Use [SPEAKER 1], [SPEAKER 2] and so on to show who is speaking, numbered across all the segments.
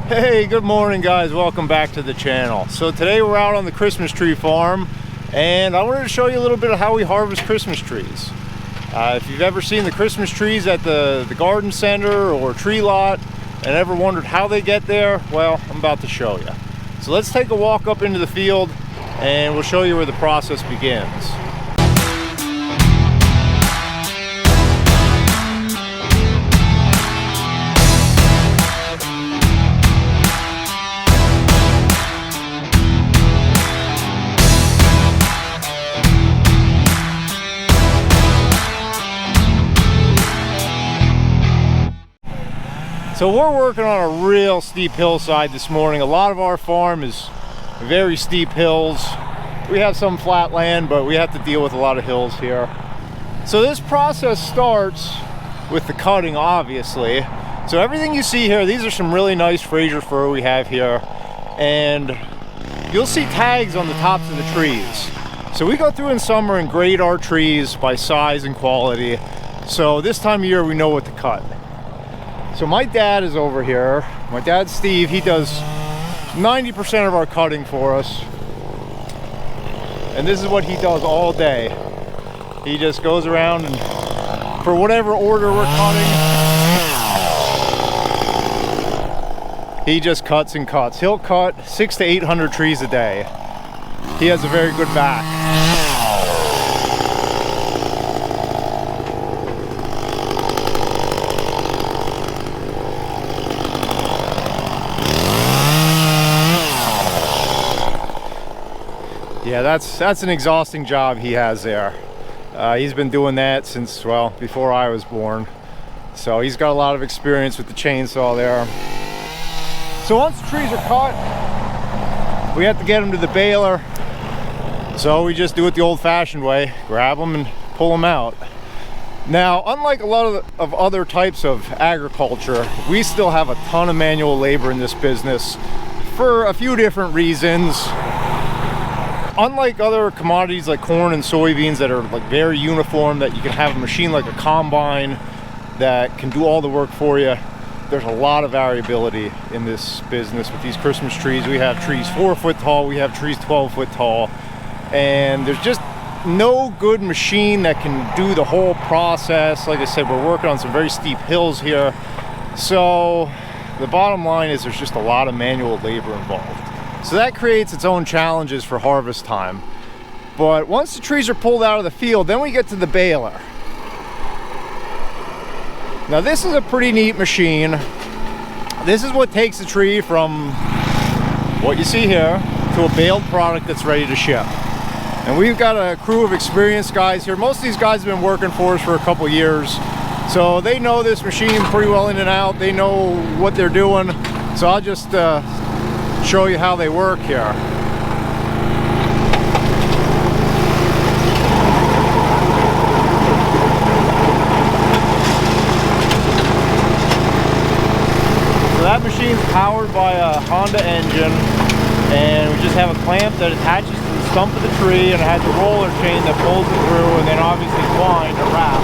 [SPEAKER 1] Hey, good morning guys, welcome back to the channel. So today we're out on the Christmas tree farm and I wanted to show you a little bit of how we harvest Christmas trees. If you've ever seen the Christmas trees at the garden center or tree lot and ever wondered how they get there, well, I'm about to show you. So let's take a walk up into the field and we'll show you where the process begins. So we're working on a real steep hillside this morning. A lot of our farm is very steep hills. We have some flat land, but we have to deal with a lot of hills here. So this process starts with the cutting, obviously. So everything you see here, these are some really nice Fraser fir we have here. And you'll see tags on the tops of the trees. So we go through in summer and grade our trees by size and quality. So this time of year, we know what to cut. So my dad is over here. My dad, Steve, he does 90% of our cutting for us. And this is what he does all day. He just goes around and for whatever order we're cutting, he just cuts and cuts. He'll cut 600 to 800 trees a day. He has a very good back. Yeah, that's an exhausting job he has there. He's been doing that since, well, before I was born. So he's got a lot of experience with the chainsaw there. So once the trees are cut, we have to get them to the baler. So we just do it the old-fashioned way, grab them and pull them out. Now, unlike a lot of other types of agriculture, we still have a ton of manual labor in this business for a few different reasons. Unlike other commodities like corn and soybeans that are like very uniform, that you can have a machine like a combine that can do all the work for you, there's a lot of variability in this business with these Christmas trees. We have trees 4 foot tall, we have trees 12 foot tall, and there's just no good machine that can do the whole process. Like I said, we're working on some very steep hills here. So the bottom line is there's just a lot of manual labor involved. So that creates its own challenges for harvest time. But once the trees are pulled out of the field, then we get to the baler. Now this is a pretty neat machine. This is what takes the tree from what you see here to a baled product that's ready to ship. And we've got a crew of experienced guys here. Most of these guys have been working for us for a couple years. So they know this machine pretty well in and out. They know what they're doing. So I'll just show you how they work here. So that machine's powered by a Honda engine, and we just have a clamp that attaches to the stump of the tree, and it has a roller chain that pulls it through, and then obviously twine to wrap.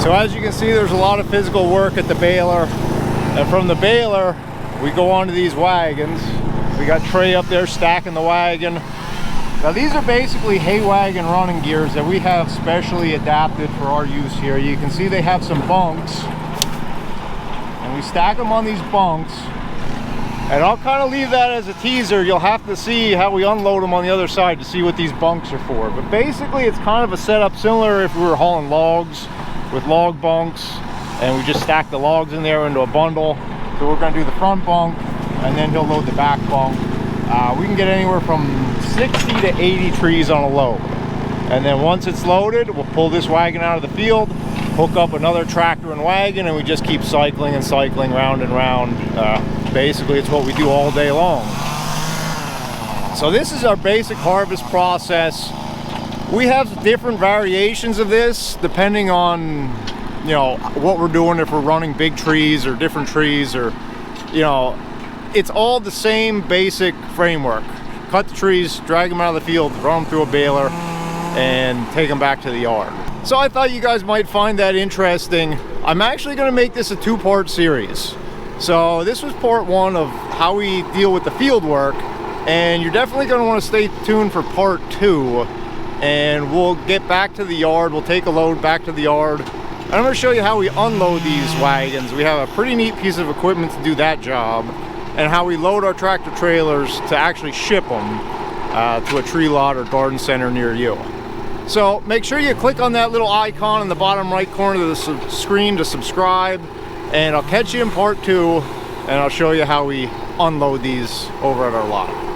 [SPEAKER 1] So as you can see, there's a lot of physical work at the baler, and from the baler we go onto these wagons. We got Trey up there stacking the wagon. Now these are basically hay wagon running gears that we have specially adapted for our use here. You can see they have some bunks, and we stack them on these bunks, and I'll kind of leave that as a teaser. You'll have to see how we unload them on the other side to see what these bunks are for. But basically it's kind of a setup similar if we were hauling logs, with log bunks, and we just stack the logs in there into a bundle. So we're going to do the front bunk, and then he'll load the back bunk. We can get anywhere from 60 to 80 trees on a load. And then once it's loaded, we'll pull this wagon out of the field, hook up another tractor and wagon, and we just keep cycling and cycling round and round. Basically, it's what we do all day long. So this is our basic harvest process. We have different variations of this depending on, you know, what we're doing, if we're running big trees or different trees, or, you know, it's all the same basic framework. Cut the trees, drag them out of the field, run them through a baler, and take them back to the yard. So I thought you guys might find that interesting. I'm actually going to make this a two-part series. So this was part one of how we deal with the field work, and you're definitely going to want to stay tuned for part two, and we'll get back to the yard. We'll take a load back to the yard, and I'm going to show you how we unload these wagons. We have a pretty neat piece of equipment to do that job, and how we load our tractor trailers to actually ship them to a tree lot or garden center near you. So make sure you click on that little icon in the bottom right corner of the screen to subscribe, and I'll catch you in part two, and I'll show you how we unload these over at our lot.